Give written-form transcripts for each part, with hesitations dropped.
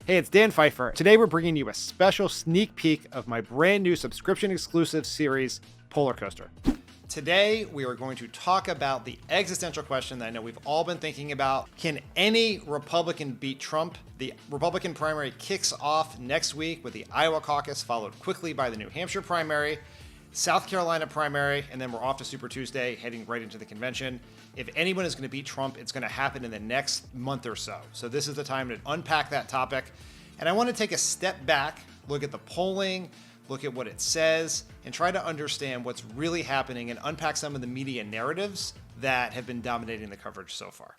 Hey, it's Dan Pfeiffer. Today we're bringing you a special sneak peek of my brand new subscription exclusive series, Pollercoaster. Today we are going to talk about the existential question that I know we've all been thinking about. Can any Republican beat Trump? The Republican primary kicks off next week with the Iowa caucus, followed quickly by the New Hampshire primary, South Carolina primary, and then we're off to Super Tuesday, heading right into the convention. If anyone is going to beat Trump, it's going to happen in the next month or so. So this is the time to unpack that topic. And I want to take a step back, look at the polling, look at what it says, and try to understand what's really happening and unpack some of the media narratives that have been dominating the coverage so far.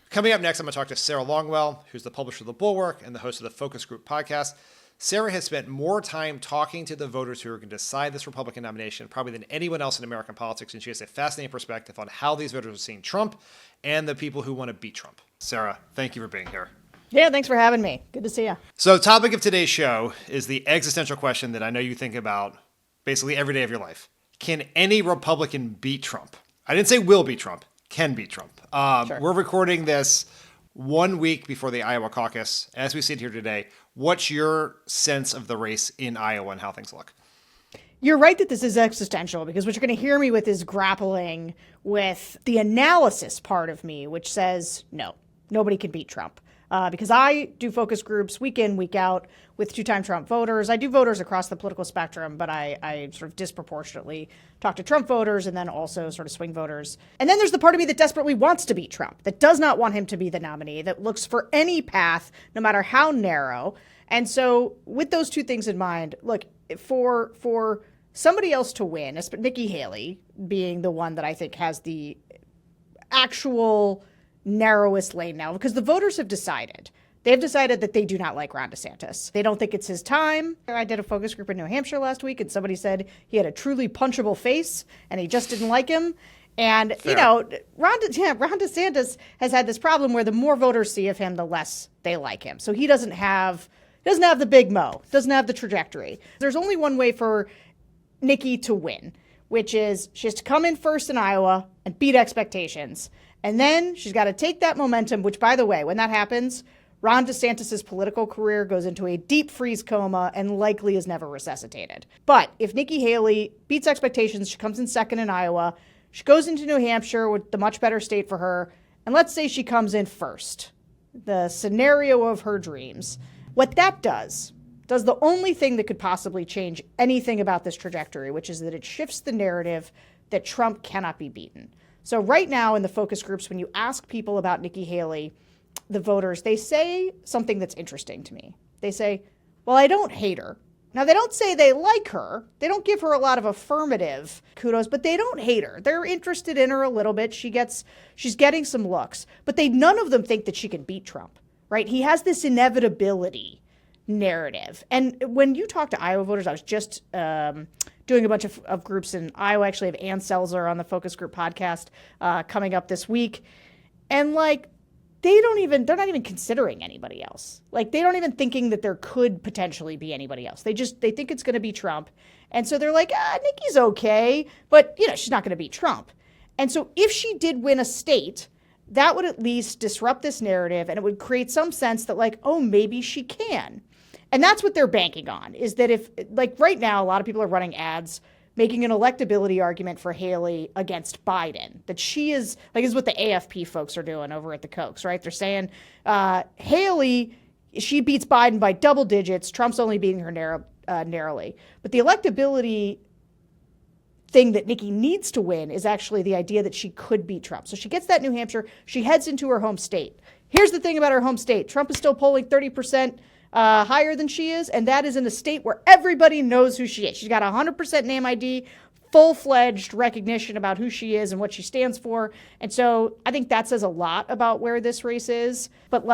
Coming up next, I'm going to talk to Sarah Longwell, who's the publisher of The Bulwark and the host of the Focus Group podcast. Sarah has spent more time talking to the voters who are going to decide this Republican nomination probably than anyone else in American politics, and she has a fascinating perspective on how these voters are seeing Trump and the people who want to beat Trump. Sarah, thank you for being here. Yeah, thanks for having me. Good to see you. So the topic of today's show is the existential question that I know you think about basically every day of your life. Can any Republican beat Trump? I didn't say will beat Trump, can beat Trump. Sure. We're recording this 1 week before the Iowa caucus. As we sit here today, what's your sense of the race in Iowa and how things look? You're right that this is existential, because what you're going to hear me with is grappling with the analysis part of me, which says, no, nobody can beat Trump. Because I do focus groups week in, week out with two-time Trump voters. I do voters across the political spectrum, but I sort of disproportionately talk to Trump voters and then also sort of swing voters. And then there's the part of me that desperately wants to beat Trump, that does not want him to be the nominee, that looks for any path, no matter how narrow. And so with those two things in mind, look, for somebody else to win, Nikki Haley being the one that I think has the actual narrowest lane now, because the voters have decided. They've decided that they do not like Ron DeSantis. They don't think it's his time. I did a focus group in New Hampshire last week, and somebody said he had a truly punchable face, and he just didn't like him. And, Fair. you know, Ron DeSantis has had this problem where the more voters see of him, the less they like him. So he doesn't have the big mo, doesn't have the trajectory. There's only one way for Nikki to win, which is she has to come in first in Iowa and beat expectations. And then she's got to take that momentum, which, by the way, when that happens, Ron DeSantis' political career goes into a deep freeze coma and likely is never resuscitated. But if Nikki Haley beats expectations, she comes in second in Iowa, she goes into New Hampshire with the much better state for her, and let's say she comes in first, the scenario of her dreams. What that does the only thing that could possibly change anything about this trajectory, which is that it shifts the narrative that Trump cannot be beaten. So right now in the focus groups, when you ask people about Nikki Haley, the voters, they say something that's interesting to me. They say, well, I don't hate her. Now, they don't say they like her. They don't give her a lot of affirmative kudos, but they don't hate her. They're interested in her a little bit. She's getting some looks, but none of them think that she can beat Trump, right? He has this inevitability narrative. And when you talk to Iowa voters, I was just doing a bunch of groups in Iowa. Actually, I have Ann Selzer on the Focus Group podcast coming up this week. And they're not even considering anybody else. They don't even thinking that there could potentially be anybody else. They think it's going to be Trump. And so they're like, Nikki's okay, but she's not going to beat Trump. And so if she did win a state, that would at least disrupt this narrative, and it would create some sense that maybe she can. And that's what they're banking on, is that if, right now, a lot of people are running ads making an electability argument for Haley against Biden, that she is, this is what the AFP folks are doing over at the Cokes, right? They're saying Haley, she beats Biden by double digits. Trump's only beating her narrowly. But the electability thing that Nikki needs to win is actually the idea that she could beat Trump. So she gets that New Hampshire. She heads into her home state. Here's the thing about her home state. Trump is still polling 30% higher than she is, and that is in a state where everybody knows who she is. She's got 100% name ID, full-fledged recognition about who she is and what she stands for. And so I think that says a lot about where this race is. But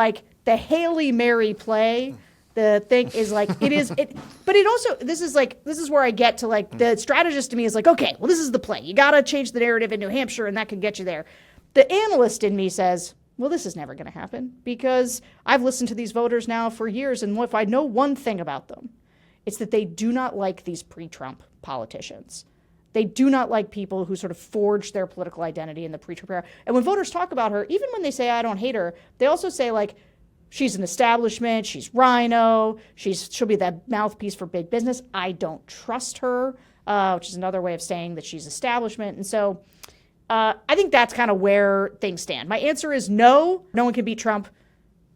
the Haley-Mary play, the thing is but it also, this is where I get to the strategist to me is okay, well, this is the play. You got to change the narrative in New Hampshire and that can get you there. The analyst in me says, well, this is never going to happen, because I've listened to these voters now for years, and if I know one thing about them, it's that they do not like these pre-Trump politicians. They do not like people who sort of forge their political identity in the pre-Trump era. And when voters talk about her, even when they say, I don't hate her, they also say, she's an establishment, she's rhino, she'll be that mouthpiece for big business. I don't trust her, which is another way of saying that she's establishment. And so I think that's kind of where things stand. My answer is no one can beat Trump.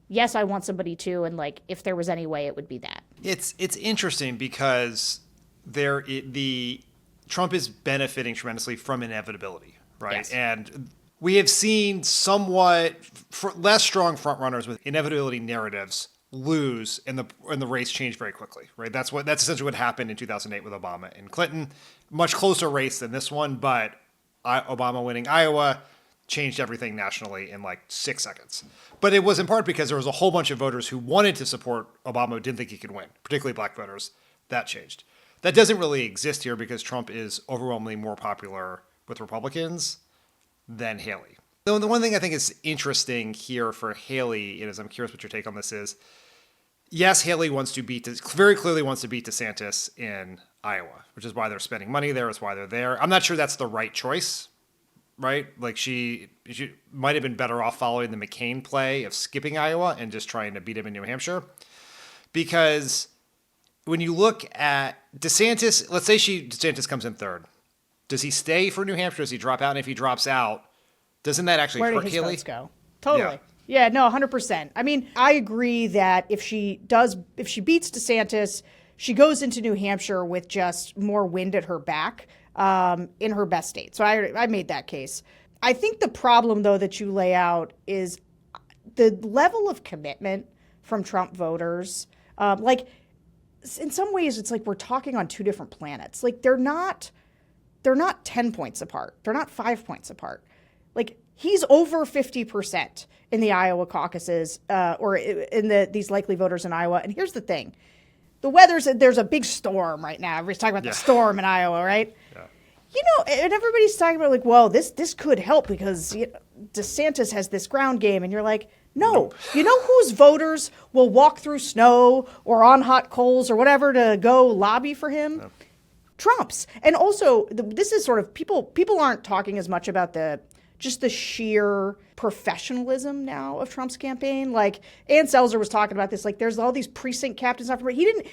Yes, I want somebody to, and like if there was any way, it would be that. It's interesting because Trump is benefiting tremendously from inevitability, right? Yes. And we have seen somewhat less strong frontrunners with inevitability narratives lose and the race change very quickly, right? That's essentially what happened in 2008 with Obama and Clinton. Much closer race than this one, but Obama winning Iowa changed everything nationally in like 6 seconds. But it was in part because there was a whole bunch of voters who wanted to support Obama who didn't think he could win, particularly black voters. That changed. That doesn't really exist here because Trump is overwhelmingly more popular with Republicans than Haley. The one thing I think is interesting here for Haley, and as I'm curious what your take on this is, yes, Haley very clearly wants to beat DeSantis in Iowa, which is why they're spending money there. It's why they're there. I'm not sure that's the right choice, right? Like she might have been better off following the McCain play of skipping Iowa and just trying to beat him in New Hampshire. Because when you look at DeSantis, let's say DeSantis comes in third. Does he stay for New Hampshire? Does he drop out? And if he drops out, doesn't that actually hurt Haley? Where did his votes go? Totally. Yeah, no, 100%. I mean, I agree that if she beats DeSantis, she goes into New Hampshire with just more wind at her back in her best state. So I made that case. I think the problem, though, that you lay out is the level of commitment from Trump voters. Like, in some ways, it's like we're talking on two different planets. Like, they're not 10 points apart. They're not 5 points apart. Like, he's over 50% in the Iowa caucuses or in these likely voters in Iowa. And here's the thing. There's a big storm right now. Everybody's talking about the storm in Iowa, right? Yeah. You know, and everybody's talking about like, well, this could help because DeSantis has this ground game. And you're like, no. Nope. You know whose voters will walk through snow or on hot coals or whatever to go lobby for him? No. Trump's. And also, this is sort of, people aren't talking as much about just the sheer professionalism now of Trump's campaign. Like Ann Selzer was talking about this, like there's all these precinct captains.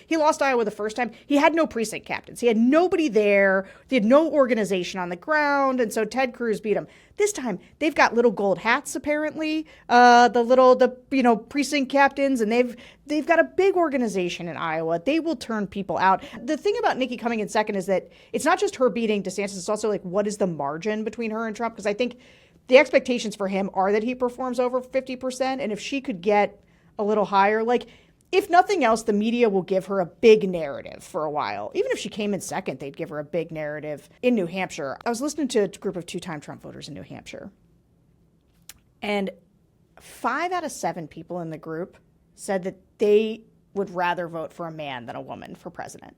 He lost Iowa the first time. He had no precinct captains. He had nobody there. He had no organization on the ground. And so Ted Cruz beat him. This time they've got little gold hats, apparently, the precinct captains, and they've got a big organization in Iowa. They will turn people out. The thing about Nikki coming in second is that it's not just her beating DeSantis, it's also like what is the margin between her and Trump? Because I think the expectations for him are that he performs over 50%, and if she could get a little higher, like if nothing else, the media will give her a big narrative for a while. Even if she came in second, they'd give her a big narrative in New Hampshire. I was listening to a group of 2-time Trump voters in New Hampshire, and 5 out of 7 people in the group said that they would rather vote for a man than a woman for president.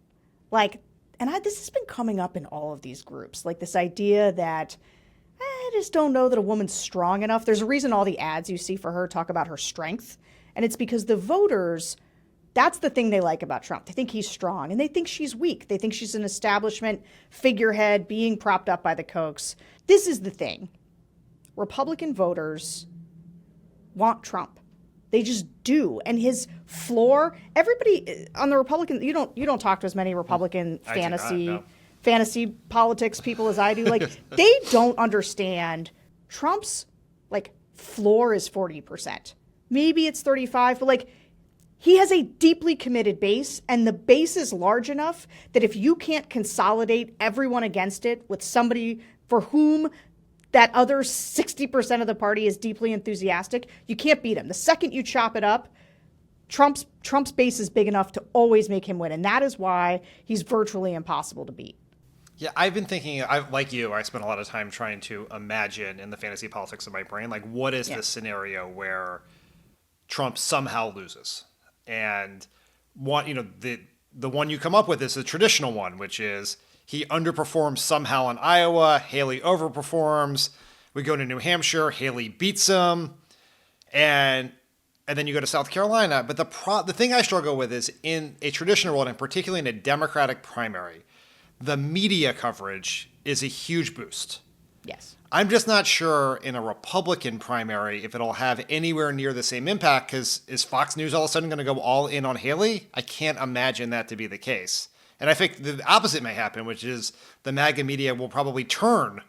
Like, and this has been coming up in all of these groups, like this idea that I just don't know that a woman's strong enough. There's a reason all the ads you see for her talk about her strength. And it's because the voters, that's the thing they like about Trump. They think he's strong and they think she's weak. They think she's an establishment figurehead being propped up by the Kochs. This is the thing. Republican voters want Trump. They just do. And his floor, everybody on the Republican, you don't talk to as many Republican fantasy politics people as I do. Like they don't understand Trump's like floor is 40%. Maybe it's 35, but like he has a deeply committed base, and the base is large enough that if you can't consolidate everyone against it with somebody for whom that other 60% of the party is deeply enthusiastic, you can't beat him. The second you chop it up, Trump's base is big enough to always make him win, and that is why he's virtually impossible to beat. Yeah, I've been thinking, like you, I spent a lot of time trying to imagine in the fantasy politics of my brain, like what is the scenario where Trump somehow loses? And the one you come up with is a traditional one, which is he underperforms somehow in Iowa, Haley overperforms, we go to New Hampshire, Haley beats him, and then you go to South Carolina. But the thing I struggle with is in a traditional world, and particularly in a Democratic primary, the media coverage is a huge boost. Yes. I'm just not sure in a Republican primary if it'll have anywhere near the same impact, because is Fox News all of a sudden going to go all in on Haley? I can't imagine that to be the case. And I think the opposite may happen, which is the MAGA media will probably turn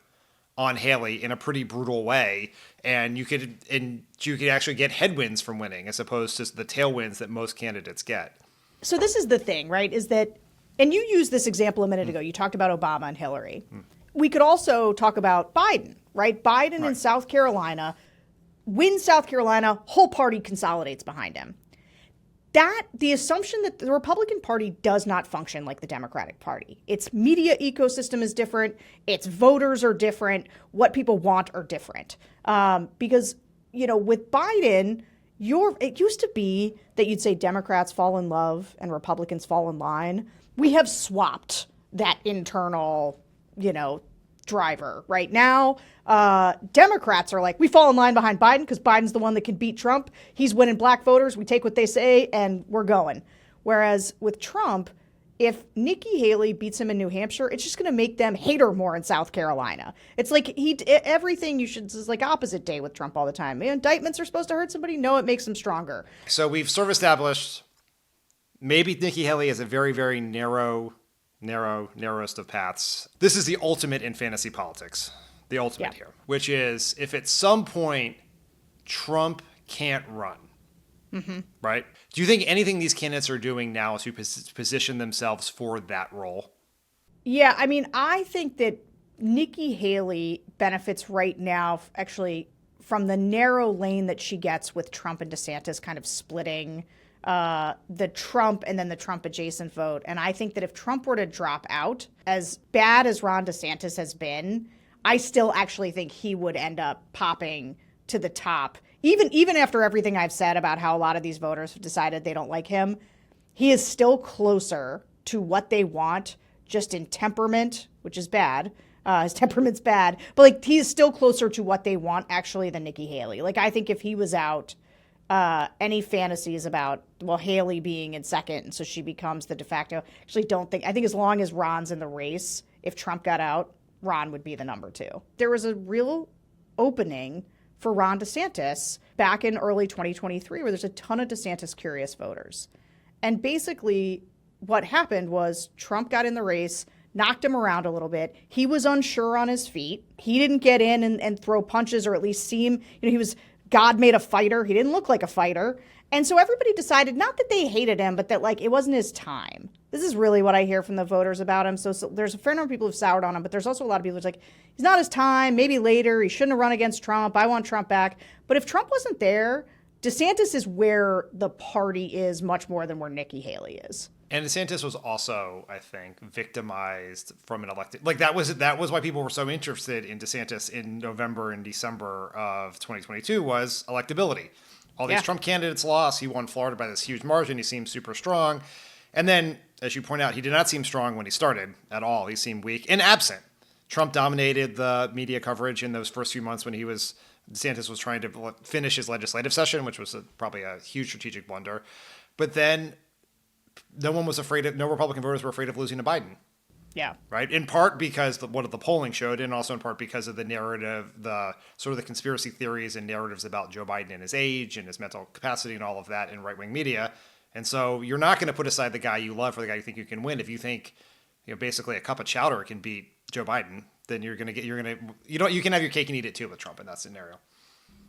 on Haley in a pretty brutal way, and you could actually get headwinds from winning as opposed to the tailwinds that most candidates get. So this is the thing, right? Is that, and you used this example a minute ago. You talked about Obama and Hillary. We could also talk about Biden, right? Biden in South Carolina wins South Carolina, whole party consolidates behind him. The assumption that the Republican Party does not function like the Democratic Party. Its media ecosystem is different. Its voters are different. What people want are different. Because, with Biden, it used to be that you'd say Democrats fall in love and Republicans fall in line. We have swapped that internal, driver. Right now, Democrats are like, we fall in line behind Biden because Biden's the one that can beat Trump. He's winning black voters. We take what they say and we're going. Whereas with Trump, if Nikki Haley beats him in New Hampshire, it's just going to make them hate her more in South Carolina. It's like everything is like opposite day with Trump all the time. Indictments are supposed to hurt somebody. No, it makes them stronger. So we've sort of established maybe Nikki Haley is a very, very narrowest of paths. This is the ultimate in fantasy politics. The ultimate here, which is if at some point Trump can't run, right? Do you think anything these candidates are doing now is to position themselves for that role? Yeah, I mean, I think that Nikki Haley benefits right now actually from the narrow lane that she gets with Trump and DeSantis kind of splitting the Trump and then the Trump adjacent vote. And I think that if Trump were to drop out, as bad as Ron DeSantis has been, I still actually think he would end up popping to the top. Even after everything I've said about how a lot of these voters have decided they don't like him, he is still closer to what they want just in temperament, which is bad. His temperament's bad, but he is still closer to what they want actually than Nikki Haley. I think if he was out, any fantasies about, Haley being in second, and so she becomes the de facto. I think as long as Ron's in the race, if Trump got out, Ron would be the number 2. There was a real opening for Ron DeSantis back in early 2023 where there's a ton of DeSantis curious voters. And basically what happened was Trump got in the race, knocked him around a little bit. He was unsure on his feet. He didn't get in and throw punches or at least seem, he was God made a fighter. He didn't look like a fighter. And so everybody decided not that they hated him, but that it wasn't his time. This is really what I hear from the voters about him. So there's a fair number of people who've soured on him, but there's also a lot of people who's he's not his time, maybe later. He shouldn't have run against Trump. I want Trump back. But if Trump wasn't there, DeSantis is where the party is much more than where Nikki Haley is. And DeSantis was also, I think, victimized from an elected. That was why people were so interested in DeSantis in November and December of 2022 was electability. All these Trump candidates lost. He won Florida by this huge margin. He seemed super strong. And then, as you point out, he did not seem strong when he started at all. He seemed weak and absent. Trump dominated the media coverage in those first few months when DeSantis was trying to finish his legislative session, which was probably a huge strategic blunder. But then no Republican voters were afraid of losing to Biden. Yeah. Right. In part because what the polling showed, and also in part because of the narrative, the sort of the conspiracy theories and narratives about Joe Biden and his age and his mental capacity and all of that in right-wing media. And so you're not going to put aside the guy you love for the guy you think you can win. If you think, basically a cup of chowder can beat Joe Biden, then you can have your cake and eat it too with Trump in that scenario.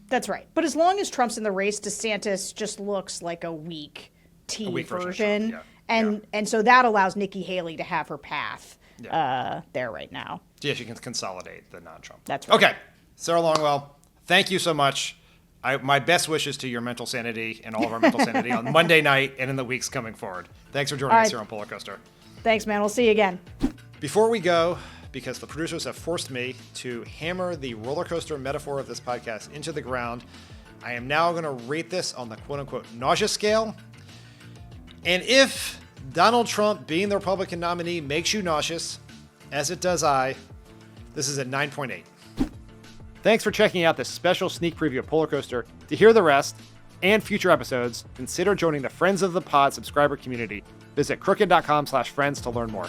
That's right. But as long as Trump's in the race, DeSantis just looks like a weak version. Yeah. And so that allows Nikki Haley to have her path there right now. Yeah, she can consolidate the non-Trump. That's right. Okay. Sarah Longwell, thank you so much. My best wishes to your mental sanity and all of our mental sanity on Monday night and in the weeks coming forward. Thanks for joining us here on Pollercoaster. Thanks, man. We'll see you again. Before we go, because the producers have forced me to hammer the roller coaster metaphor of this podcast into the ground, I am now going to rate this on the quote-unquote nausea scale. And if Donald Trump being the Republican nominee makes you nauseous, as it does this is a 9.8. Thanks for checking out this special sneak preview of Pollercoaster. To hear the rest and future episodes, consider joining the Friends of the Pod subscriber community. Visit crooked.com/friends to learn more.